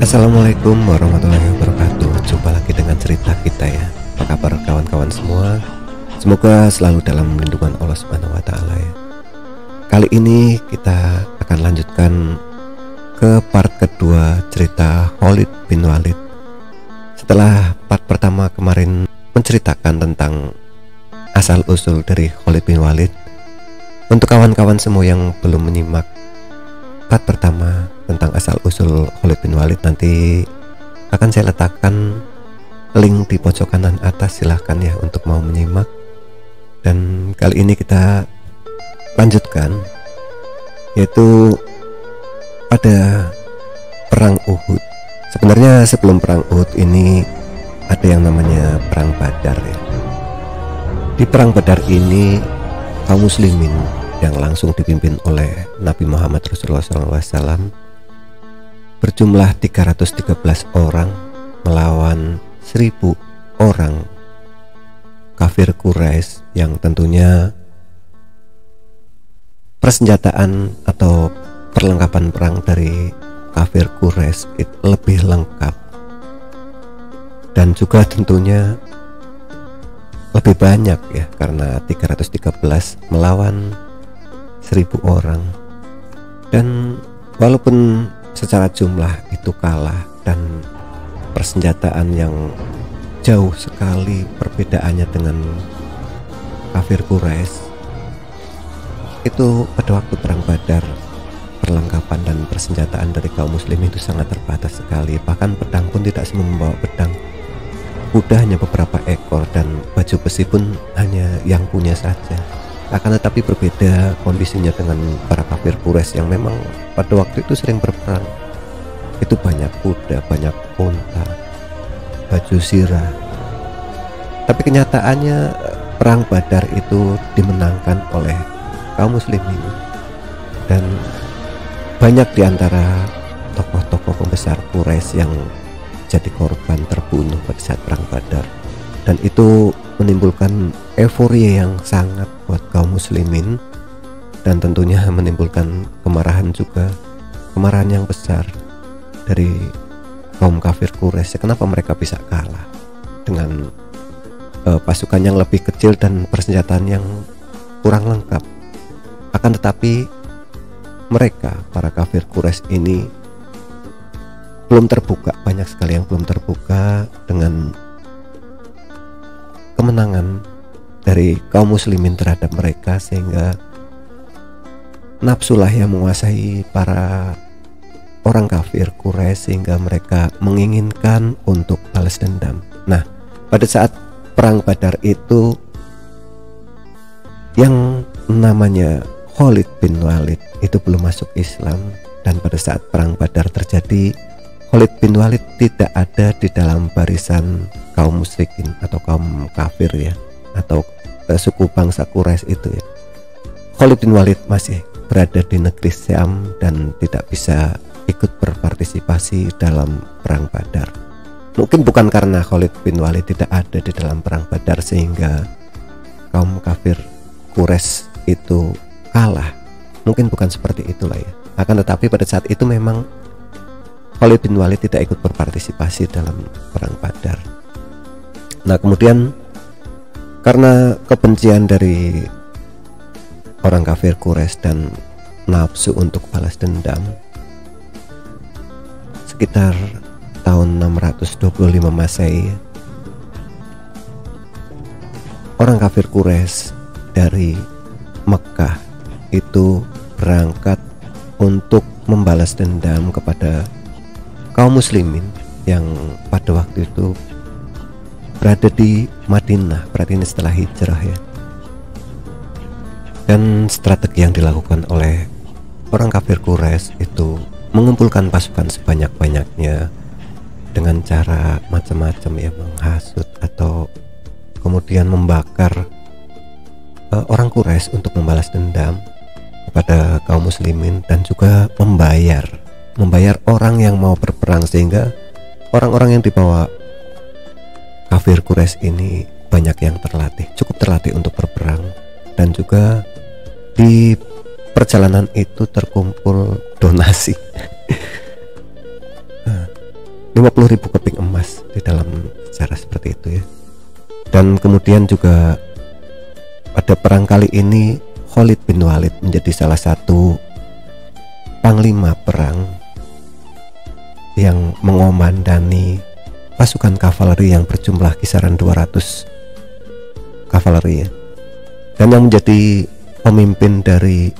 Assalamualaikum warahmatullahi wabarakatuh. Jumpa lagi dengan cerita kita ya. Apa kabar kawan-kawan semua? Semoga selalu dalam lindungan Allah Subhanahu wa taala ya. Kali ini kita akan lanjutkan ke part kedua cerita Khalid bin Walid. Setelah part pertama kemarin menceritakan tentang asal usul dari Khalid bin Walid, untuk kawan-kawan semua yang belum menyimak part pertama tentang asal usul Khalid bin Walid, nanti akan saya letakkan link di pojok kanan atas, silahkan ya untuk mau menyimak. Dan kali ini kita lanjutkan, yaitu pada perang Uhud. Sebenarnya sebelum perang Uhud ini ada yang namanya perang Badar ya. Di perang Badar ini kaum muslimin yang langsung dipimpin oleh Nabi Muhammad Rasulullah SAW berjumlah 313 orang melawan 1000 orang kafir Quraisy, yang tentunya persenjataan atau perlengkapan perang dari kafir Quraisy itu lebih lengkap dan juga tentunya lebih banyak ya, karena 313 melawan 1000 orang. Dan walaupun secara jumlah itu kalah dan persenjataan yang jauh sekali perbedaannya dengan kafir Quraisy, itu pada waktu perang Badar perlengkapan dan persenjataan dari kaum muslimin itu sangat terbatas sekali. Bahkan pedang pun tidak semua membawa pedang, kuda hanya beberapa ekor, dan baju besi pun hanya yang punya saja. Akan tetapi berbeda kondisinya dengan para kafir Quraisy yang memang pada waktu itu sering berperang. Itu banyak kuda, banyak unta, baju sirah. Tapi kenyataannya perang Badar itu dimenangkan oleh kaum muslimin, dan banyak diantara tokoh-tokoh pembesar Quraisy yang jadi korban terbunuh pada saat perang Badar. Dan itu menimbulkan euforia yang sangat buat kaum muslimin, dan tentunya menimbulkan kemarahan juga, kemarahan yang besar dari kaum kafir Quraisy. Kenapa mereka bisa kalah dengan pasukan yang lebih kecil dan persenjataan yang kurang lengkap? Akan tetapi mereka, para kafir Quraisy ini belum terbuka, banyak sekali yang belum terbuka dengan kemenangan dari kaum muslimin terhadap mereka, sehingga nafsulah yang menguasai para orang kafir Quraisy sehingga mereka menginginkan untuk balas dendam. Nah, pada saat perang Badar itu yang namanya Khalid bin Walid itu belum masuk Islam, dan pada saat perang Badar terjadi, Khalid bin Walid tidak ada di dalam barisan kaum musyrikin atau kaum kafir ya, atau suku bangsa Quraisy itu ya. Khalid bin Walid masih berada di negeri Syam dan tidak bisa ikut berpartisipasi dalam perang Badar. Mungkin bukan karena Khalid bin Walid tidak ada di dalam perang Badar sehingga kaum kafir Quraisy itu kalah, mungkin bukan seperti itulah ya. Akan tetapi pada saat itu memang Khalid bin Walid tidak ikut berpartisipasi dalam perang Badar. Nah, kemudian karena kebencian dari orang kafir Quraisy dan nafsu untuk balas dendam, sekitar tahun 625 Masehi, orang kafir Quraisy dari Mekah itu berangkat untuk membalas dendam kepada kaum muslimin yang pada waktu itu berada di Madinah, berarti ini setelah hijrah ya. Dan strategi yang dilakukan oleh orang kafir Quraisy itu mengumpulkan pasukan sebanyak-banyaknya dengan cara macam-macam ya, menghasut atau kemudian membakar orang Quraisy untuk membalas dendam kepada kaum muslimin, dan juga membayar orang yang mau berperang, sehingga orang-orang yang dibawa kafir Quraisy ini banyak yang terlatih, cukup terlatih untuk berperang. Dan juga di perjalanan itu terkumpul donasi 50.000 keping emas di dalam sejarah seperti itu ya. Dan kemudian juga pada perang kali ini Khalid bin Walid menjadi salah satu panglima perang yang mengomandani pasukan kavaleri yang berjumlah kisaran 200 kavaleri ya. Dan yang menjadi pemimpin dari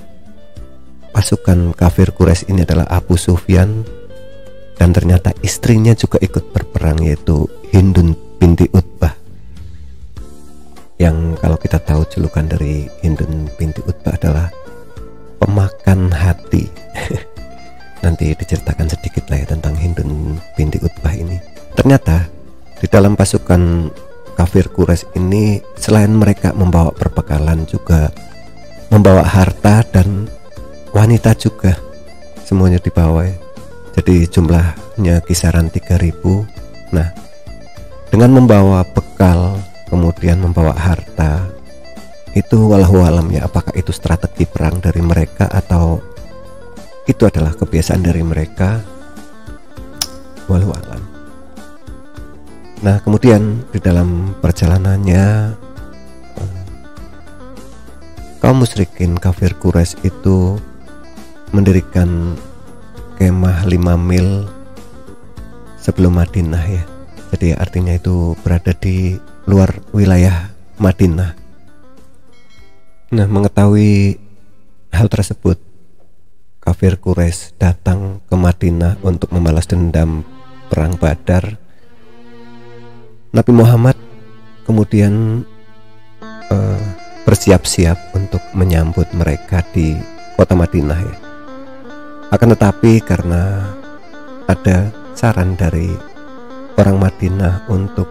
pasukan kafir Quraisy ini adalah Abu Sufyan, dan ternyata istrinya juga ikut berperang, yaitu Hindun binti Utbah, yang kalau kita tahu julukan dari Hindun binti Utbah adalah pemakan hati. Nanti diceritakan sedikit lah ya tentang Hindun binti Utbah ini. Ternyata di dalam pasukan kafir Quraisy ini selain mereka membawa perbekalan, juga membawa harta dan wanita juga, semuanya dibawa ya. Jadi jumlahnya kisaran 3.000. Nah, dengan membawa bekal kemudian membawa harta, itu wallahu alam ya, apakah itu strategi perang dari mereka atau itu adalah kebiasaan dari mereka, wallahu alam. Nah, kemudian di dalam perjalanannya kaum musyrikin kafir Quraisy itu mendirikan kemah 5 mil sebelum Madinah ya. Jadi artinya itu berada di luar wilayah Madinah. Nah, mengetahui hal tersebut, kafir Quraisy datang ke Madinah untuk membalas dendam perang Badar. Nabi Muhammad kemudian bersiap-siap untuk menyambut mereka di kota Madinah ya. Akan tetapi karena ada saran dari orang Madinah untuk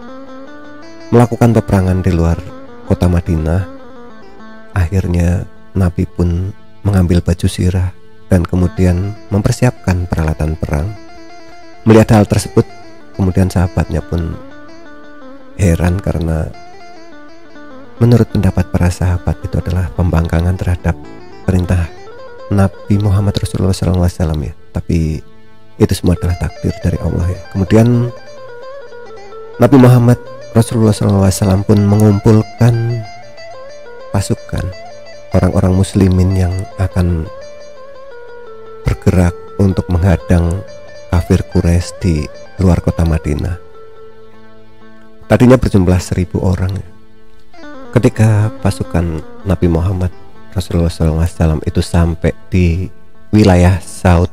melakukan peperangan di luar kota Madinah, akhirnya Nabi pun mengambil baju sirah dan kemudian mempersiapkan peralatan perang. Melihat hal tersebut, kemudian sahabatnya pun heran karena menurut pendapat para sahabat itu adalah pembangkangan terhadap perintah Nabi Muhammad Rasulullah SAW ya. Tapi itu semua adalah takdir dari Allah ya. Kemudian Nabi Muhammad Rasulullah SAW pun mengumpulkan pasukan orang-orang muslimin yang akan bergerak untuk menghadang kafir Quraisy di luar kota Madinah. Tadinya berjumlah 1.000 orang. Ketika pasukan Nabi Muhammad Rasulullah SAW itu sampai di wilayah Saud,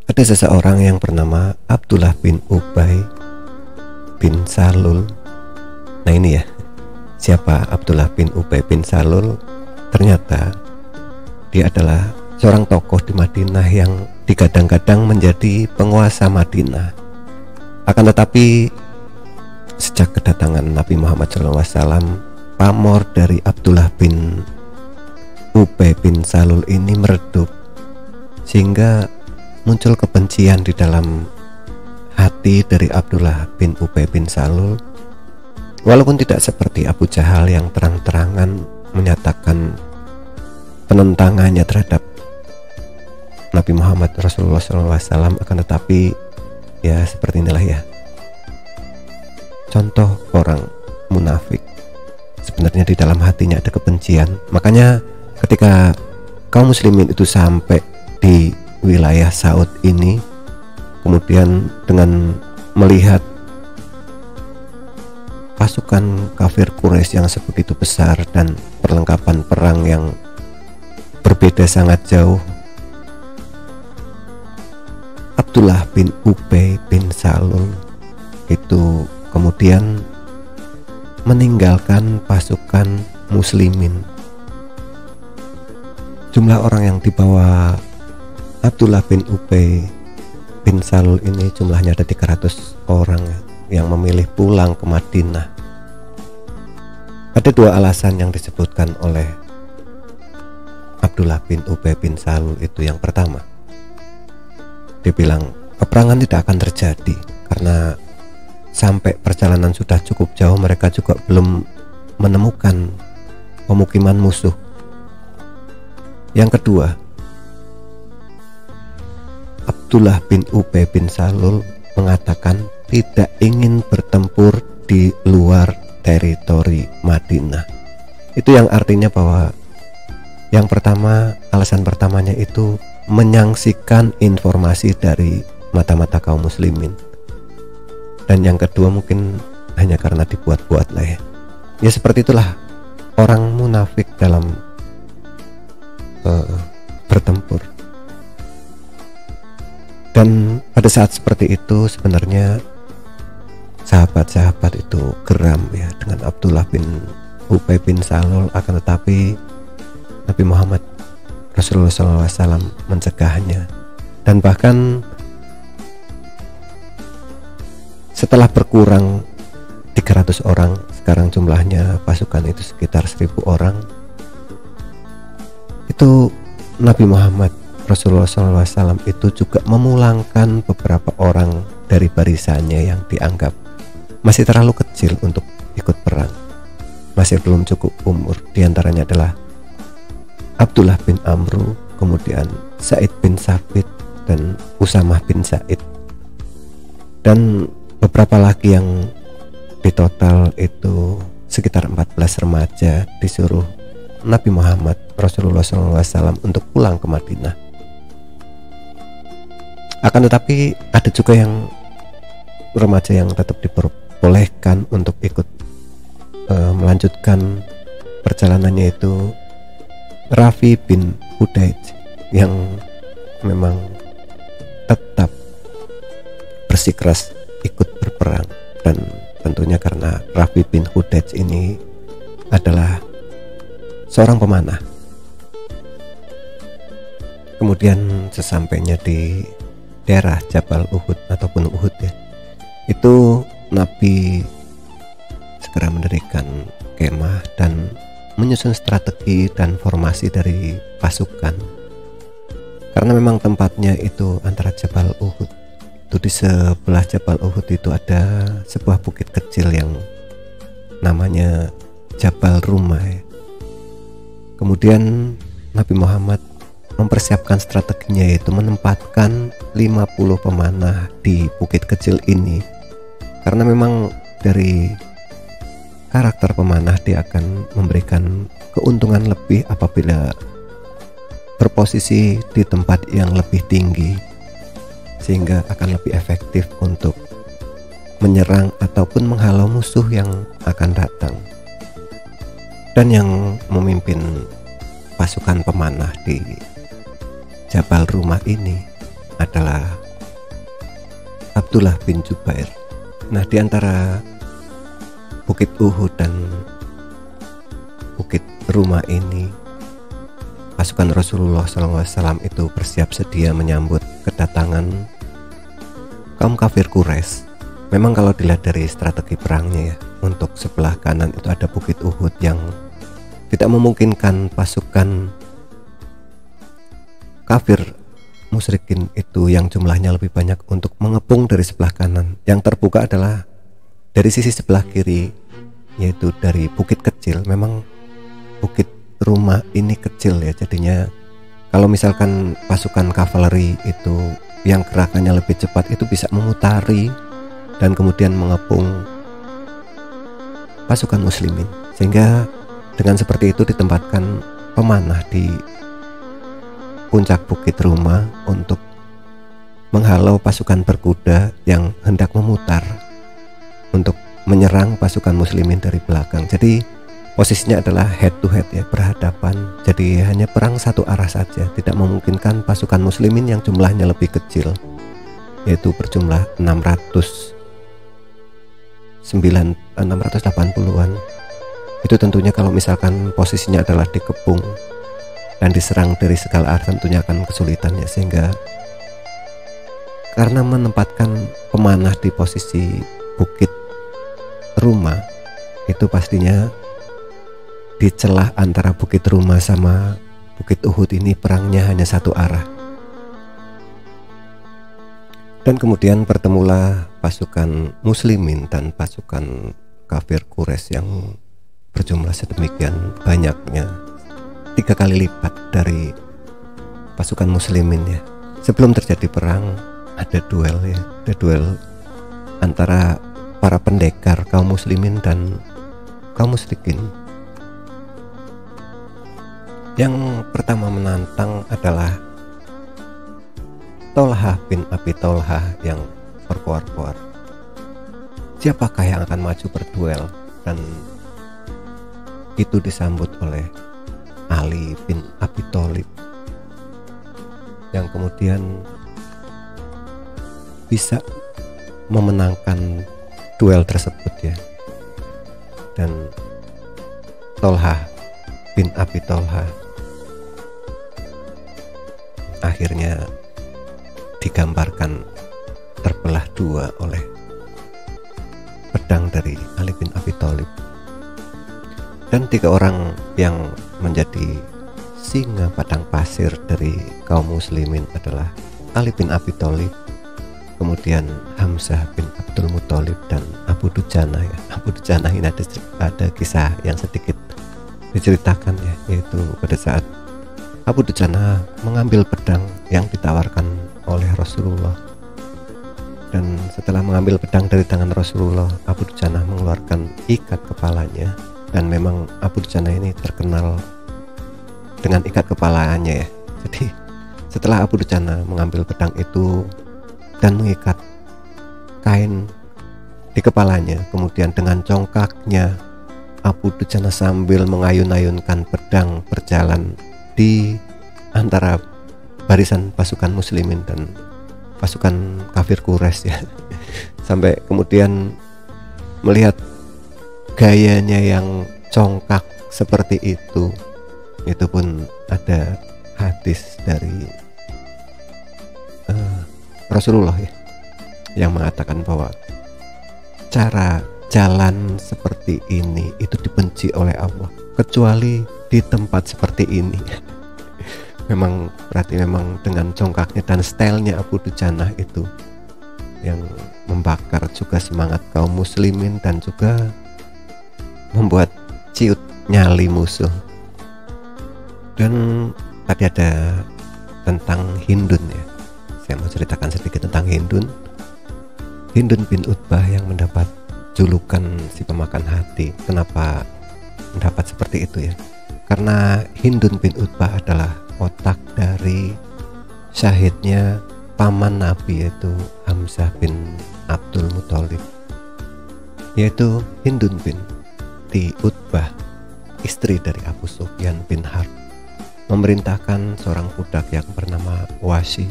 ada seseorang yang bernama Abdullah bin Ubay bin Salul. Nah ini ya, siapa Abdullah bin Ubay bin Salul? Ternyata dia adalah seorang tokoh di Madinah yang digadang-gadang menjadi penguasa Madinah. Akan tetapi sejak kedatangan Nabi Muhammad SAW, pamor dari Abdullah bin Ubay bin Salul ini meredup, sehingga muncul kebencian di dalam hati dari Abdullah bin Ubay bin Salul. Walaupun tidak seperti Abu Jahal yang terang-terangan menyatakan penentangannya terhadap Nabi Muhammad Rasulullah SAW, akan tetapi ya seperti inilah ya contoh orang munafik. Sebenarnya di dalam hatinya ada kebencian. Makanya ketika kaum muslimin itu sampai di wilayah Saud ini, kemudian dengan melihat pasukan kafir Quraisy yang sebegitu besar dan perlengkapan perang yang berbeda sangat jauh, Abdullah bin Ubay bin Salul itu kemudian meninggalkan pasukan muslimin. Jumlah orang yang dibawa Abdullah bin Ubay bin Salul ini jumlahnya ada 300 orang yang memilih pulang ke Madinah. Ada 2 alasan yang disebutkan oleh Abdullah bin Ubay bin Salul itu. Yang pertama, dia bilang peperangan tidak akan terjadi karena sampai perjalanan sudah cukup jauh, mereka juga belum menemukan pemukiman musuh. Yang kedua, Abdullah bin Ubay bin Salul mengatakan tidak ingin bertempur di luar teritori Madinah. Itu yang artinya bahwa yang pertama, alasan pertamanya itu menyaksikan informasi dari mata-mata kaum muslimin. Dan yang kedua mungkin hanya karena dibuat-buat lah ya. Ya seperti itulah orang munafik dalam bertempur. Dan pada saat seperti itu sebenarnya sahabat-sahabat itu geram ya dengan Abdullah bin Ubay bin Salul, akan tetapi Nabi Muhammad Rasulullah SAW mencegahnya. Dan bahkan setelah berkurang 300 orang, sekarang jumlahnya pasukan itu sekitar 1000 orang, itu Nabi Muhammad Rasulullah SAW itu juga memulangkan beberapa orang dari barisannya yang dianggap masih terlalu kecil untuk ikut perang, masih belum cukup umur. Di antaranya adalah Abdullah bin Amru, kemudian Sa'id bin Sabit, dan Usamah bin Zaid, dan beberapa lagi yang di total itu sekitar 14 remaja disuruh Nabi Muhammad Rasulullah SAW untuk pulang ke Madinah. Akan tetapi ada juga yang remaja yang tetap diperbolehkan untuk ikut melanjutkan perjalanannya, itu Rafi bin Hudaij yang memang tetap bersikeras ikut berperang. Dan tentunya karena Rafi bin Hudaij ini adalah seorang pemanah. Kemudian sesampainya di daerah Jabal Uhud ataupun Uhud ya, itu Nabi segera mendirikan kemah dan menyusun strategi dan formasi dari pasukan. Karena memang tempatnya itu antara Jabal Uhud, itu di sebelah Jabal Uhud itu ada sebuah bukit kecil yang namanya Jabal Rumah ya. Kemudian Nabi Muhammad mempersiapkan strateginya, yaitu menempatkan 50 pemanah di bukit kecil ini. Karena memang dari karakter pemanah, dia akan memberikan keuntungan lebih apabila berposisi di tempat yang lebih tinggi, sehingga akan lebih efektif untuk menyerang ataupun menghalau musuh yang akan datang. Dan yang memimpin pasukan pemanah di Jabal Rumah ini adalah Abdullah bin Jubair. Nah, di antara Bukit Uhud dan Bukit Rumah ini, pasukan Rasulullah SAW itu bersiap sedia menyambut kedatangan kaum kafir Quraisy. Memang kalau dilihat dari strategi perangnya ya, untuk sebelah kanan itu ada Bukit Uhud yang tidak memungkinkan pasukan kafir musyrikin itu yang jumlahnya lebih banyak untuk mengepung dari sebelah kanan. Yang terbuka adalah dari sisi sebelah kiri, yaitu dari bukit kecil. Memang Bukit Rumah ini kecil ya, jadinya kalau misalkan pasukan kavaleri itu yang gerakannya lebih cepat itu bisa memutari dan kemudian mengepung pasukan muslimin. Sehingga dengan seperti itu ditempatkan pemanah di puncak Bukit Rumah untuk menghalau pasukan berkuda yang hendak memutar untuk menyerang pasukan muslimin dari belakang. Jadi posisinya adalah head to head ya, berhadapan. Jadi hanya perang satu arah saja, tidak memungkinkan pasukan muslimin yang jumlahnya lebih kecil, yaitu berjumlah 680-an. Itu tentunya kalau misalkan posisinya adalah dikepung dan diserang dari segala arah, tentunya akan kesulitan ya. Sehingga karena menempatkan pemanah di posisi Bukit Rumah, itu pastinya di celah antara Bukit Rumah sama Bukit Uhud ini perangnya hanya satu arah. Dan kemudian bertemulah pasukan muslimin dan pasukan kafir Quraisy yang berjumlah sedemikian banyaknya, 3 kali lipat dari pasukan muslimin ya. sebelum terjadi perang ada duel ya, ada duel antara para pendekar kaum muslimin dan kaum musyrikin. Yang pertama menantang adalah Tolhah bin Abi Tolhah yang berkoar-koar, siapakah yang akan maju berduel? Dan itu disambut oleh Ali bin Abi Thalib yang kemudian bisa memenangkan duel tersebut ya. Dan Tolhah bin Abi Tolhah akhirnya digambarkan terbelah dua oleh pedang dari Ali bin Abi Thalib. Dan 3 orang yang menjadi singa padang pasir dari kaum muslimin adalah Ali bin Abi Thalib, kemudian Hamzah bin Abdul Muthalib, dan Abu Dujana ya. Abu Dujana ini ada kisah yang sedikit diceritakan ya, yaitu pada saat Abu Dujana mengambil pedang yang ditawarkan oleh Rasulullah, dan setelah mengambil pedang dari tangan Rasulullah, Abu Dujana mengeluarkan ikat kepalanya. Dan memang Abu Dujana ini terkenal dengan ikat kepalanya ya. Jadi setelah Abu Dujana mengambil pedang itu dan mengikat kain di kepalanya, kemudian dengan congkaknya Abu Dujana sambil mengayun-ayunkan pedang berjalan di antara barisan pasukan muslimin dan pasukan kafir Quraisy ya. Sampai kemudian melihat gayanya yang congkak seperti itu pun ada hadis dari Rasulullah ya, yang mengatakan bahwa cara jalan seperti ini itu dibenci oleh Allah, kecuali di tempat seperti ini. Memang berarti memang dengan congkaknya dan stylenya Abu Dujana itu yang membakar juga semangat kaum muslimin dan juga membuat ciut nyali musuh. Dan tadi ada tentang Hindun ya, saya mau ceritakan sedikit tentang Hindun bin Utbah yang mendapat julukan si pemakan hati. Kenapa mendapat seperti itu ya? Karena Hindun bin Utbah adalah otak dari syahidnya paman Nabi, yaitu Hamzah bin Abdul Muthalib, yaitu Hindun bin Utbah, istri dari Abu Sufyan bin Harb, memerintahkan seorang budak yang bernama Wasi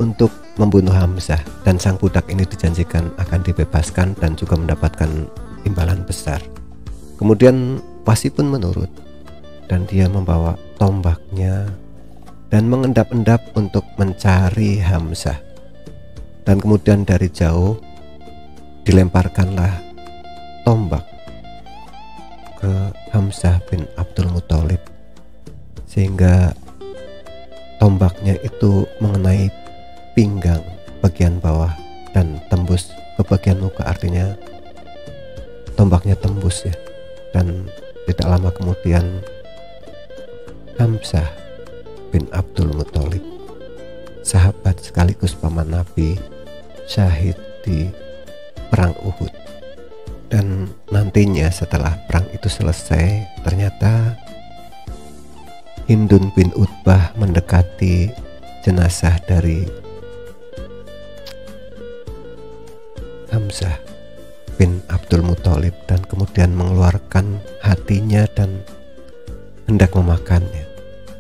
untuk membunuh Hamzah, dan sang budak ini dijanjikan akan dibebaskan dan juga mendapatkan imbalan besar. Kemudian Wasi pun menurut, dan dia membawa tombaknya dan mengendap-endap untuk mencari Hamzah. Dan kemudian dari jauh dilemparkanlah tombak ke Hamzah bin Abdul Muthalib, sehingga tombaknya itu mengenai pinggang bagian bawah dan tembus ke bagian muka, artinya tombaknya tembus ya. Dan tidak lama kemudian Hamzah bin Abdul Muthalib, sahabat sekaligus paman Nabi, syahid di perang Uhud. Dan nantinya setelah perang itu selesai, ternyata Hindun bin Utbah mendekati jenazah dari Hamzah bin Abdul Muthalib dan kemudian mengeluarkan hatinya dan hendak memakannya.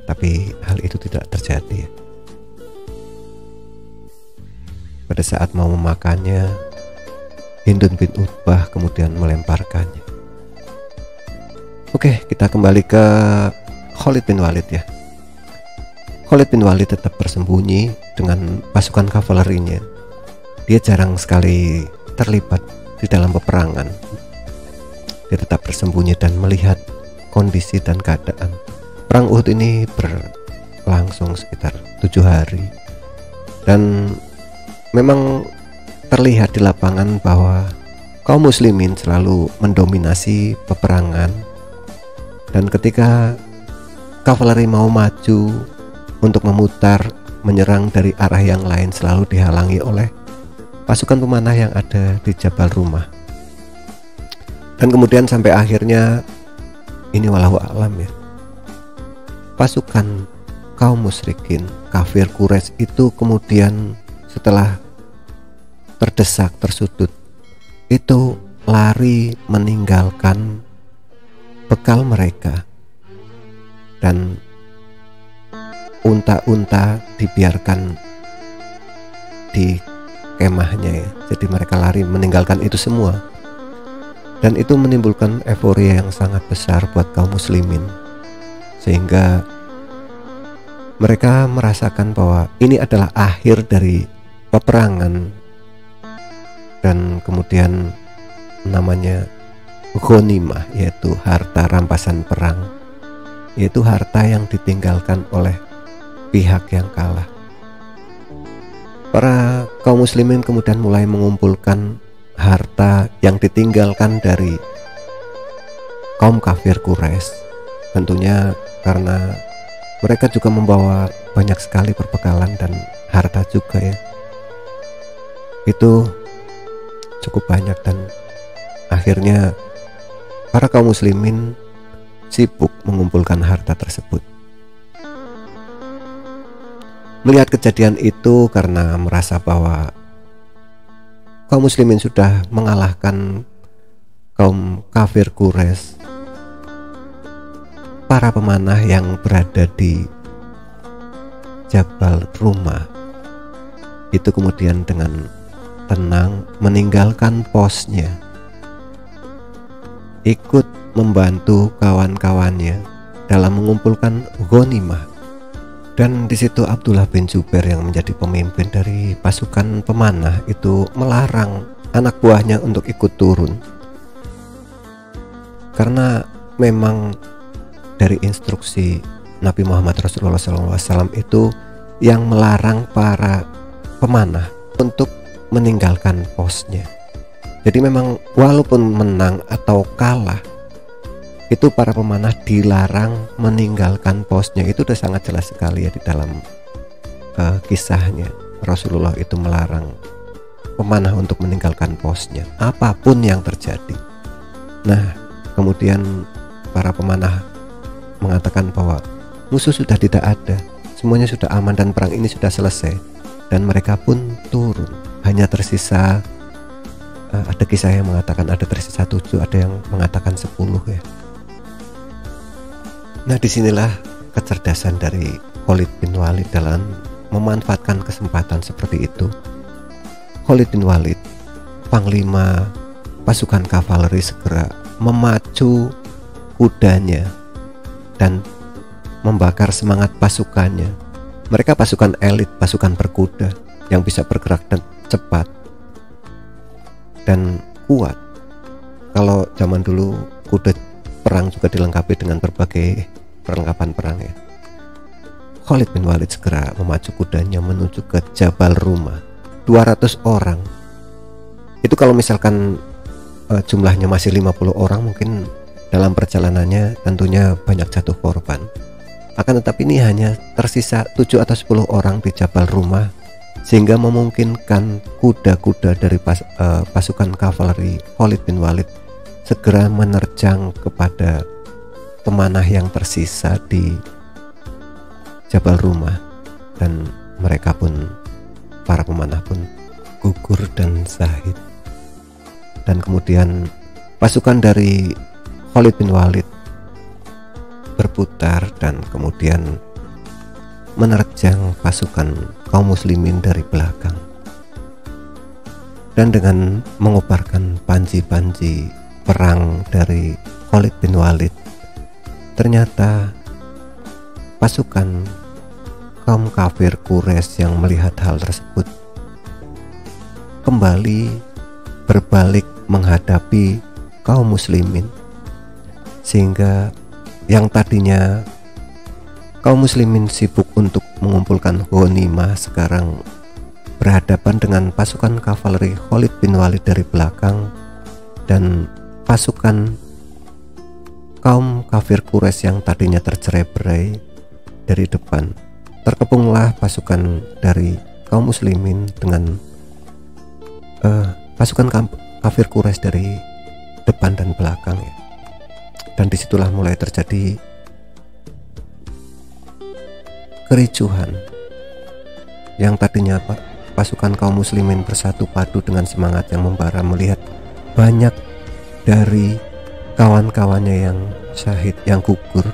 Tapi hal itu tidak terjadi. Pada saat mau memakannya, Hindun bin Utbah kemudian melemparkannya. Oke, kita kembali ke Khalid bin Walid ya. Khalid bin Walid tetap bersembunyi dengan pasukan kavalerinya. Dia jarang sekali terlibat di dalam peperangan. Dia tetap bersembunyi dan melihat kondisi dan keadaan. Perang Uhud ini berlangsung sekitar 7 hari, dan memang terlihat di lapangan bahwa kaum muslimin selalu mendominasi peperangan. Dan ketika kavaleri mau maju untuk memutar menyerang dari arah yang lain selalu dihalangi oleh pasukan pemanah yang ada di Jabal Rumah. Dan kemudian sampai akhirnya, ini walahu a'lam ya, pasukan kaum musyrikin kafir Quraisy itu kemudian setelah terdesak, tersudut, itu lari meninggalkan bekal mereka, dan unta-unta dibiarkan di kemahnya ya. Jadi mereka lari meninggalkan itu semua, dan itu menimbulkan euforia yang sangat besar buat kaum muslimin, sehingga mereka merasakan bahwa ini adalah akhir dari peperangan. Dan kemudian namanya ghanimah, yaitu harta rampasan perang, yaitu harta yang ditinggalkan oleh pihak yang kalah. Para kaum muslimin kemudian mulai mengumpulkan harta yang ditinggalkan dari kaum kafir Quraisy. Tentunya karena mereka juga membawa banyak sekali perbekalan dan harta juga ya. Itu cukup banyak, dan akhirnya para kaum muslimin sibuk mengumpulkan harta tersebut. Melihat kejadian itu, karena merasa bahwa kaum muslimin sudah mengalahkan kaum kafir Quraisy, para pemanah yang berada di Jabal Rumah itu kemudian dengan tenang meninggalkan posnya, ikut membantu kawan-kawannya dalam mengumpulkan ghanimah. Dan di situ Abdullah bin Zubair yang menjadi pemimpin dari pasukan pemanah itu melarang anak buahnya untuk ikut turun, karena memang dari instruksi Nabi Muhammad Rasulullah SAW itu yang melarang para pemanah untuk meninggalkan posnya. Jadi memang walaupun menang atau kalah, itu para pemanah dilarang meninggalkan posnya. Itu udah sangat jelas sekali ya di dalam kisahnya. Rasulullah itu melarang pemanah untuk meninggalkan posnya apapun yang terjadi. Nah, kemudian para pemanah mengatakan bahwa musuh sudah tidak ada, semuanya sudah aman dan perang ini sudah selesai, dan mereka pun turun. Hanya tersisa ada kisah yang mengatakan ada tersisa 7, ada yang mengatakan 10 ya. Nah, disinilah kecerdasan dari Khalid bin Walid dalam memanfaatkan kesempatan seperti itu. Khalid bin Walid, panglima pasukan kavaleri, segera memacu kudanya dan membakar semangat pasukannya. Mereka pasukan elit, pasukan berkuda yang bisa bergerak dan cepat dan kuat. Kalau zaman dulu kuda perang juga dilengkapi dengan berbagai perlengkapan perang ya. Khalid bin Walid segera memacu kudanya menuju ke Jabal Rumah. 200 orang. Itu kalau misalkan jumlahnya masih 50 orang, mungkin dalam perjalanannya tentunya banyak jatuh korban. Akan tetapi ini hanya tersisa 7 atau 10 orang di Jabal Rumah, sehingga memungkinkan kuda-kuda dari pasukan kavaleri Khalid bin Walid segera menerjang kepada pemanah yang tersisa di Jabal Rumah, dan mereka pun, para pemanah pun gugur dan syahid. Dan kemudian pasukan dari Khalid bin Walid berputar dan kemudian menerjang pasukan kaum muslimin dari belakang, dan dengan mengobarkan panji-panji perang dari Khalid bin Walid, ternyata pasukan kaum kafir Quraisy yang melihat hal tersebut kembali berbalik menghadapi kaum muslimin, sehingga yang tadinya kaum muslimin sibuk untuk mengumpulkan ghanimah sekarang berhadapan dengan pasukan kavaleri Khalid bin Walid dari belakang dan pasukan kaum kafir Quraisy yang tadinya tercerai-berai dari depan. terkepunglah pasukan dari kaum muslimin dengan pasukan kafir Quraisy dari depan dan belakang ya. Dan disitulah mulai terjadi kericuhan. Yang tadinya pasukan kaum muslimin bersatu padu dengan semangat yang membara melihat banyak dari kawan-kawannya yang syahid, yang gugur,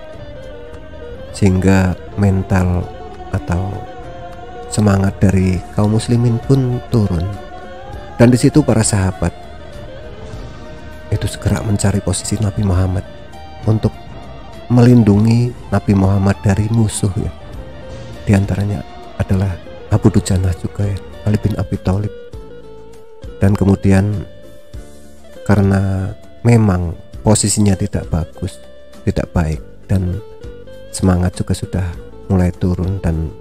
sehingga mental atau semangat dari kaum muslimin pun turun. Dan di situ para sahabat itu segera mencari posisi Nabi Muhammad untuk melindungi Nabi Muhammad dari musuh ya. Di antaranya adalah Abu Dujanah juga ya, Ali bin Abi Thalib. Dan kemudian karena memang posisinya tidak bagus, tidak baik, dan semangat juga sudah mulai turun, dan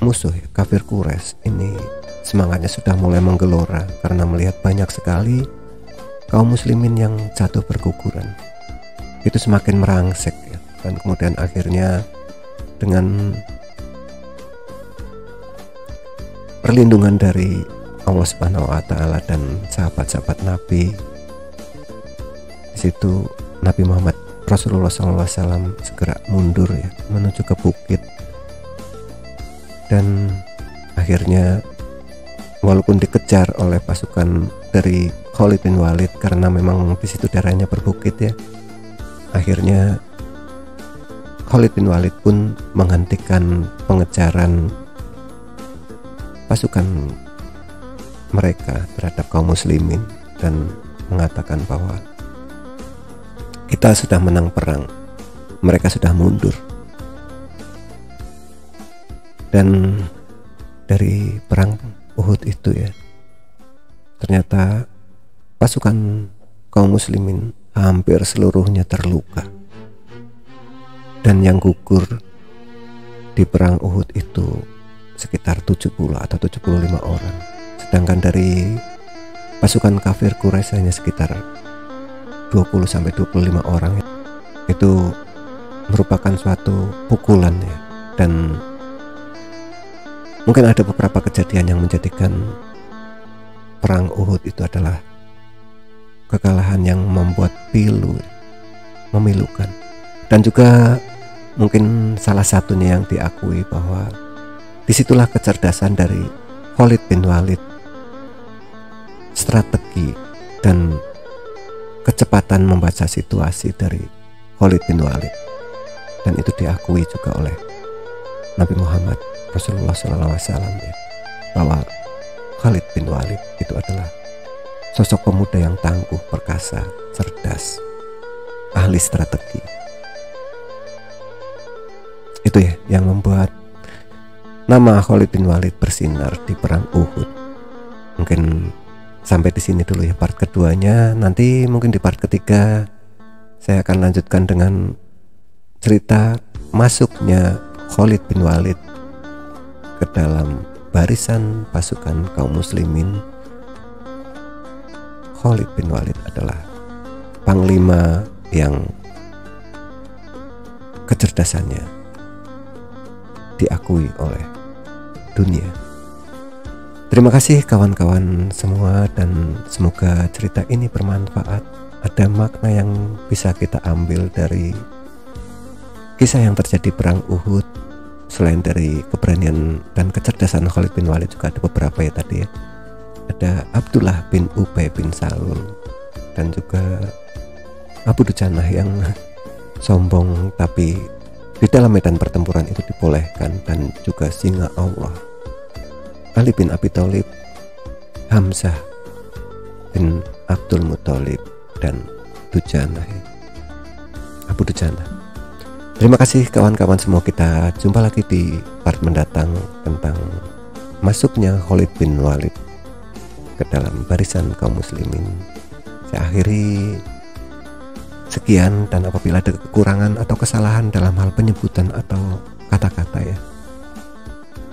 musuh ya, kafir Quraisy ini semangatnya sudah mulai menggelora karena melihat banyak sekali kaum muslimin yang jatuh berguguran. Itu semakin merangsek ya. Dan kemudian akhirnya dengan perlindungan dari Allah Subhanahu wa taala dan sahabat-sahabat Nabi, di situ Nabi Muhammad Rasulullah SAW segera mundur ya, menuju ke bukit. Dan akhirnya walaupun dikejar oleh pasukan dari Khalid bin Walid karena memang di situ daerahnya berbukit ya, akhirnya Khalid bin Walid pun menghentikan pengejaran pasukan mereka terhadap kaum muslimin dan mengatakan bahwa kita sudah menang perang, mereka sudah mundur. Dan dari perang Uhud itu ya, ternyata pasukan kaum muslimin hampir seluruhnya terluka. Dan yang gugur di perang Uhud itu sekitar 70 atau 75 orang. Sedangkan dari pasukan kafir Quraisy hanya sekitar 20-25 orang. Itu merupakan suatu pukulan ya. Dan mungkin ada beberapa kejadian yang menjadikan perang Uhud itu adalah kekalahan yang membuat pilu, memilukan. Dan juga mungkin salah satunya yang diakui bahwa disitulah kecerdasan dari Khalid bin Walid, strategi dan kecepatan membaca situasi dari Khalid bin Walid. Dan itu diakui juga oleh Nabi Muhammad Rasulullah SAW ya, bahwa Khalid bin Walid itu adalah sosok pemuda yang tangguh, perkasa, cerdas, ahli strategi. Itu ya yang membuat nama Khalid bin Walid bersinar di perang Uhud. Mungkin sampai di sini dulu ya part keduanya. Nanti mungkin di part ketiga saya akan lanjutkan dengan cerita masuknya Khalid bin Walid ke dalam barisan pasukan kaum muslimin. Khalid bin Walid adalah panglima yang kecerdasannya diakui oleh dunia. Terima kasih kawan-kawan semua, dan semoga cerita ini bermanfaat. Ada makna yang bisa kita ambil dari kisah yang terjadi perang Uhud. Selain dari keberanian dan kecerdasan Khalid bin Walid, juga ada beberapa ya tadi ya. Ada Abdullah bin Ubay bin Salul, dan juga Abu Dujanah yang sombong tapi di dalam medan pertempuran itu dibolehkan, dan juga singa Allah Ali bin Abi Thalib, Hamzah bin Abdul Muthalib, dan Dujanah ya, Abu Dujanah. Terima kasih kawan-kawan semua, kita jumpa lagi di part mendatang tentang masuknya Khalid bin Walid ke dalam barisan kaum muslimin. Saya akhiri sekian, dan apabila ada kekurangan atau kesalahan dalam hal penyebutan atau kata-kata ya,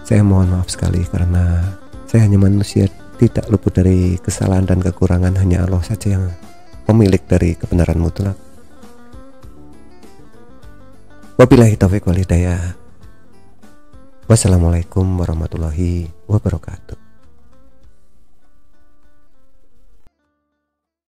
saya mohon maaf sekali, karena saya hanya manusia, tidak luput dari kesalahan dan kekurangan. Hanya Allah saja yang pemilik dari kebenaran mutlak. Wabillahi taufiq wal hidayah. Wassalamualaikum warahmatullahi wabarakatuh.